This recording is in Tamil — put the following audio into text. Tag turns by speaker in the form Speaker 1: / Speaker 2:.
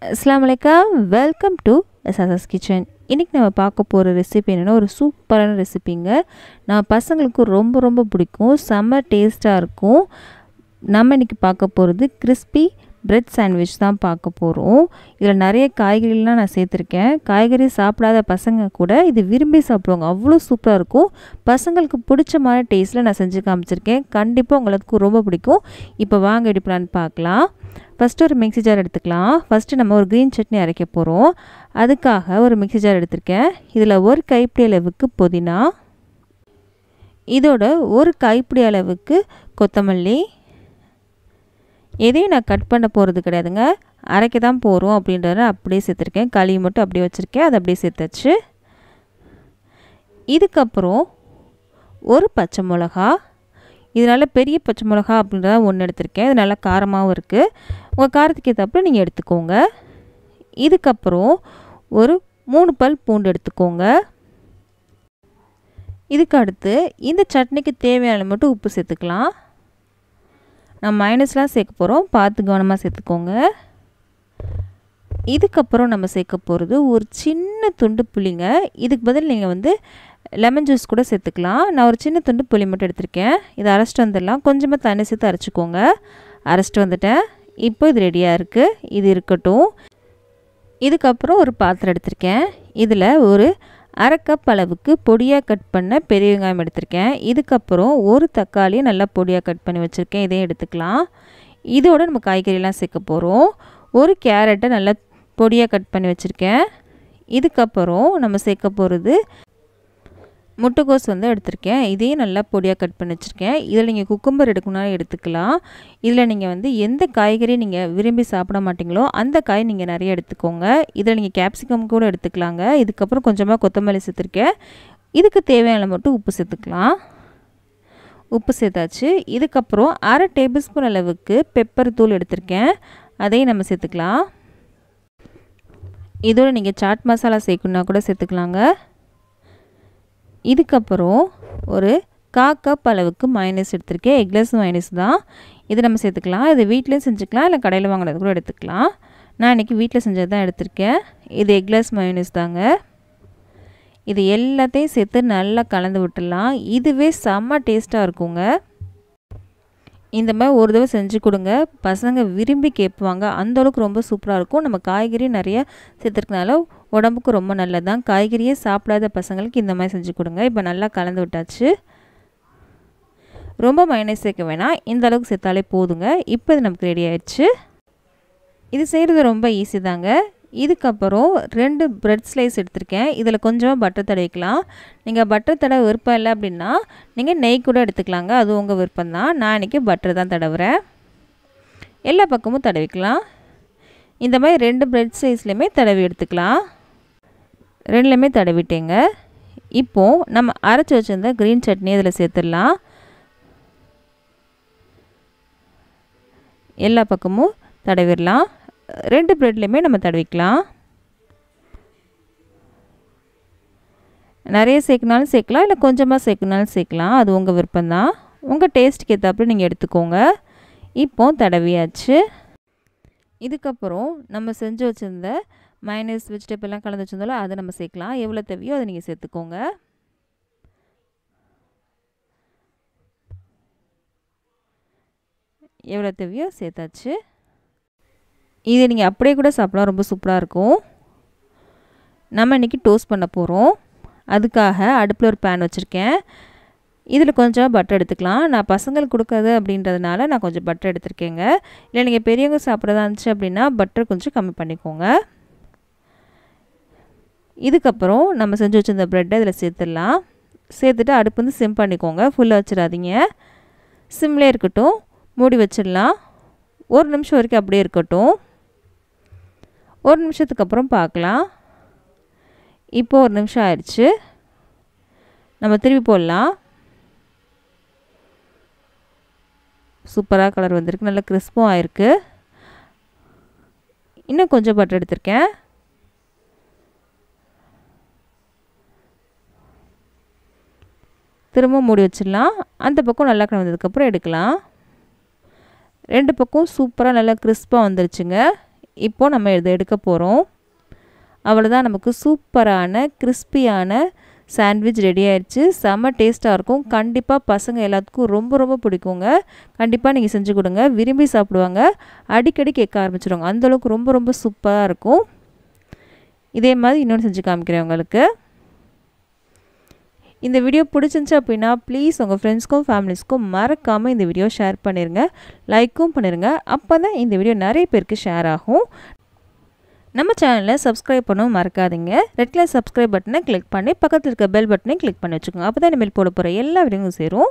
Speaker 1: Assalamu alaikum, welcome to Shasha's kitchen. இன்னைக்கு நம்ம பார்க்க போற ரெசிபி என்னன்னா ஒரு சூப்பரான ரெசிபிங்க. நம்ம பசங்களுக்கு ரொம்ப பிடிக்கும். செம டேஸ்டா இருக்கும். நம்ம இன்னைக்கு பார்க்க போறது crispy bread sandwich தான் பார்க்க போறோம். இதுல நிறைய காய்கறிலாம் நான் சேர்த்திருக்கேன். காய்கறி சாப்பிடாத பசங்க கூட இது விரும்பி சாப்பிடுவாங்க. அவ்வளவு சூப்பரா இருக்கும். பசங்களுக்கு பிடிச்ச மாதிரி டேஸ்ட்ல நான் செஞ்சு காமிச்சிருக்கேன். கண்டிப்பா உங்களுக்கு ரொம்ப பிடிக்கும். இப்போ வாங்க எப்படி பிளான் பார்க்கலாம். ஃபர்ஸ்ட் ஒரு மிக்ஸி ஜார் எடுத்துக்கலாம். ஃபர்ஸ்ட் நம்ம ஒரு green சட்னி அரைக்க போறோம். அதுக்காக ஒரு மிக்ஸி ஜார் எடுத்துர்க்கேன். இதுல ஒரு கைப்பிடி அளவுக்கு புதினா, இதோட ஒரு கைப்பிடி அளவுக்கு கொத்தமல்லி. எதையும் நான் கட் பண்ண போறது கிடையாதுங்க. அரைக்க தான் போறோம் அப்படின்றத அப்படியே சேர்த்திருக்கேன். கழுவி மட்டும் அப்படியே வச்சிருக்கேன். அது அப்படியே சேர்த்தாச்சு. இதுக்கு அப்புறம் ஒரு பச்சை மிளகாய். இதனால பெரிய பச்சை மிளகாய் அப்படின்றத ஒன்று எடுத்திருக்கேன். இது நல்லா காரமாகவும் இருக்கு. உங்க காரத்துக்கு ஏத்தாப்புல நீங்க எடுத்துக்கோங்க. இதுக்கு அப்புறம் ஒரு 3 பல் பூண்டு எடுத்துக்கோங்க. இதுக்கு அடுத்து இந்த சட்னிக்கு தேவையான மட்டும் உப்பு சேர்த்துக்கலாம். நான் மைனஸ்லாம் சேர்க்க போறோம். பார்த்து கவனமா சேர்த்துக்கோங்க. இதுக்கு அப்புறம் நம்ம சேர்க்க போறது ஒரு சின்ன துண்டு புளிங்க. இதுக்கு பதில் நீங்க லெமன் ஜூஸ் கூட சேர்த்துக்கலாம். நான் ஒரு சின்ன துண்டு புளி மட்டும் எடுத்திருக்கேன். இதை அரைச்சிட்டு வந்துடலாம். கொஞ்சமாக தண்ணி சேர்த்து அரைச்சிக்கோங்க. அரைச்சிட்டு வந்துட்டேன். இப்போ இது ரெடியாக இருக்குது. இது இருக்கட்டும். இதுக்கப்புறம் ஒரு பாத்திரம் எடுத்திருக்கேன். இதில் ஒரு அரை கப் அளவுக்கு பொடியாக கட் பண்ண பெரிய வெங்காயம் எடுத்திருக்கேன். இதுக்கப்புறம் ஒரு தக்காளியை நல்லா பொடியாக கட் பண்ணி வச்சுருக்கேன். இதையும் எடுத்துக்கலாம். இதோட நம்ம காய்கறியெல்லாம் சேர்க்க போகிறோம். ஒரு கேரட்டை நல்லா பொடியாக கட் பண்ணி வச்சுருக்கேன். இதுக்கப்புறம் நம்ம சேர்க்க போகிறது முட்டைக்கோஸ் எடுத்திருக்கேன். இதையும் நல்லா பொடியாக கட் பண்ணி வச்சுருக்கேன். இதில் நீங்கள் குக்கும்பர் எடுக்கணும்னாலும் எடுத்துக்கலாம். இதில் நீங்கள் எந்த காய்கறி நீங்கள் விரும்பி சாப்பிட மாட்டீங்களோ அந்த காய் நீங்கள் நிறைய எடுத்துக்கோங்க. இதில் நீங்கள் கேப்சிகம் கூட எடுத்துக்கலாங்க. இதுக்கப்புறம் கொஞ்சமாக கொத்தமல்லி சேர்த்துருக்கேன். இதுக்கு தேவையான மட்டும் உப்பு சேர்த்துக்கலாம். உப்பு சேர்த்தாச்சு. இதுக்கப்புறம் அரை டேபிள் ஸ்பூன் அளவுக்கு பெப்பர் தூள் எடுத்திருக்கேன். அதையும் நம்ம சேர்த்துக்கலாம். இதோட நீங்கள் சாட் மசாலா சேர்க்கணுன்னா கூட சேர்த்துக்கலாங்க. இதுக்கப்புறம் ஒரு 1/4 கப் அளவுக்கு மயோனைஸ் எடுத்திருக்கேன். எக்லெஸ் மயோனைஸ் தான். இது நம்ம சேர்த்துக்கலாம். இது வீட்டிலையும் செஞ்சுக்கலாம், இல்லை கடையில் வாங்குறது கூட எடுத்துக்கலாம். நான் இன்றைக்கி வீட்டில் செஞ்சது தான் எடுத்திருக்கேன். இது எக்லெஸ் மயோனைஸ் தாங்க. இது எல்லாத்தையும் சேர்த்து நல்லா கலந்து விட்டுடலாம். இதுவே செம்ம டேஸ்ட்டாக இருக்குங்க. இந்த மாதிரி ஒரு தடவை செஞ்சு கொடுங்க. பசங்க விரும்பி கேட்பாங்க. அந்தளவுக்கு ரொம்ப சூப்பராக இருக்கும். நம்ம காய்கறி நிறைய சேர்த்துருக்கனால உடம்புக்கு ரொம்ப நல்லதான். காய்கறியே சாப்பிடாத பசங்களுக்கு இந்த மாதிரி செஞ்சு கொடுங்க. இப்போ நல்லா கலந்து விட்டாச்சு. ரொம்ப மைனஸ் சேர்க்க வேணாம். இந்த அளவுக்கு சேர்த்தாலே போதுங்க. இப்போ இது நமக்கு ரெடி ஆயிடுச்சு. இது செய்கிறது ரொம்ப ஈஸி தாங்க. இதுக்கப்புறம் 2 பிரெட் ஸ்லைஸ் எடுத்திருக்கேன். இதில் கொஞ்சமாக பட்டர் தடவிக்கலாம். நீங்கள் பட்டர் தடவை விருப்பம் இல்லை அப்படின்னா நீங்கள் நெய் கூட எடுத்துக்கலாங்க. அது உங்கள் விருப்பம் தான். நான் இன்றைக்கி பட்டர் தான் தடவுறேன். எல்லா பக்கமும் தடவிக்கலாம். இந்த மாதிரி 2 பிரெட் ஸ்லைஸ்லையுமே தடவி எடுத்துக்கலாம். 2லையுமே தடவிட்டேங்க. இப்போது நம்ம அரைச்சி வச்சுருந்த க்ரீன் சட்னி இதில் சேர்த்துடலாம். எல்லா பக்கமும் தடவிடலாம். 2 பிரெட்லையுமே நம்ம தடவிக்கலாம். நிறைய சேர்க்கனாலும் சேர்க்கலாம், இல்லை கொஞ்சமாக சேர்க்கனாலும் சேர்க்கலாம். அது உங்கள் விருப்பம்தான். உங்கள் டேஸ்ட்டுக்கு ஏற்றாப்புல நீங்கள் எடுத்துக்கோங்க. இப்போ தடவியாச்சு. இதுக்கப்புறம் நம்ம செஞ்சு வச்சுருந்த மயோனைஸ் வெஜிடபிள்லாம் கலந்து வச்சுருந்தோம்ல, அதை நம்ம சேர்க்கலாம். எவ்வளோ தேவையோ அதை நீங்கள் சேர்த்துக்கோங்க. எவ்வளோ தேவையோ சேர்த்தாச்சு. இதை நீங்கள் அப்படியே கூட சாப்பிடலாம். ரொம்ப சூப்பராக இருக்கும். நம்ம இன்றைக்கி டோஸ்ட் பண்ண போகிறோம். அதுக்காக அடுப்பில் ஒரு பேன் வச்சுருக்கேன். இதில் கொஞ்சம் பட்டர் எடுத்துக்கலாம். நான் பசங்களுக்கு கொடுக்காது அப்படின்றதுனால நான் கொஞ்சம் பட்டர் எடுத்துருக்கேங்க. இல்லை நீங்கள் பெரியவங்க சாப்பிட்றதா இருந்துச்சு அப்படின்னா பட்டர் கொஞ்சம் கம்மி பண்ணிக்கோங்க. இதுக்கப்புறம் நம்ம செஞ்சு வச்சுருந்த ப்ரெட்டை இதில் சேர்த்துடலாம். சேர்த்துட்டு அடுப்பு சிம் பண்ணிக்கோங்க. ஃபுல்லாக வச்சிடாதீங்க. சிம்லேயே இருக்கட்டும். மூடி வச்சிடலாம். 1 நிமிஷம் வரைக்கும் அப்படியே இருக்கட்டும். 1 நிமிஷத்துக்கு அப்புறம் பார்க்கலாம். இப்போ 1 நிமிஷம் ஆயிடுச்சு. நம்ம திருப்பி போடலாம். சூப்பராக கலர் வந்திருக்கு. நல்லா கிறிஸ்பும் ஆயிருக்கு. இன்னும் கொஞ்சம் பட்டர் எடுத்திருக்கேன். திரும்ப மூடி வச்சிடலாம். அந்த பக்கம் நல்லா கலர் வந்ததுக்கப்புறம் எடுக்கலாம். 2 பக்கம் சூப்பராக நல்லா கிறிஸ்பாக வந்துருச்சுங்க. இப்போ நம்ம இதை எடுக்க போகிறோம். அவ்வளோதான், நமக்கு சூப்பரான கிறிஸ்பியான சாண்ட்விச் ரெடி ஆயிடுச்சு. செம்ம டேஸ்ட்டாக இருக்கும். கண்டிப்பாக பசங்க எல்லாத்துக்கும் ரொம்ப ரொம்ப பிடிக்குங்க. கண்டிப்பாக நீங்கள் செஞ்சு கொடுங்க, விரும்பி சாப்பிடுவாங்க. அடிக்கடி கேட்க ஆரம்பிச்சிடுவாங்க. அந்தளவுக்கு ரொம்ப ரொம்ப சூப்பராக இருக்கும். இதே மாதிரி இன்னொன்று செஞ்சு காமிக்கிறேன் உங்களுக்கு. இந்த வீடியோ பிடிச்சிருந்துச்சு அப்படின்னா ப்ளீஸ் உங்கள் ஃப்ரெண்ட்ஸ்க்கும் ஃபேமிலிஸ்க்கும் மறக்காமல் இந்த வீடியோ ஷேர் பண்ணிடுங்க, லைக்கும் பண்ணிடுங்க. அப்போ தான் இந்த வீடியோ நிறைய பேருக்கு ஷேர் ஆகும். நம்ம சேனலில் சப்ஸ்கிரைப் பண்ணவும் மறக்காதீங்க. ரெட் கலர் சப்ஸ்கிரைப் பட்டனை கிளிக் பண்ணி பக்கத்தில் இருக்க பெல் பட்டனை கிளிக் பண்ணி வச்சுக்கோங்க. அப்போ தான் இனிமேல் போட போகிற எல்லா வீடியோவும் சேரும்.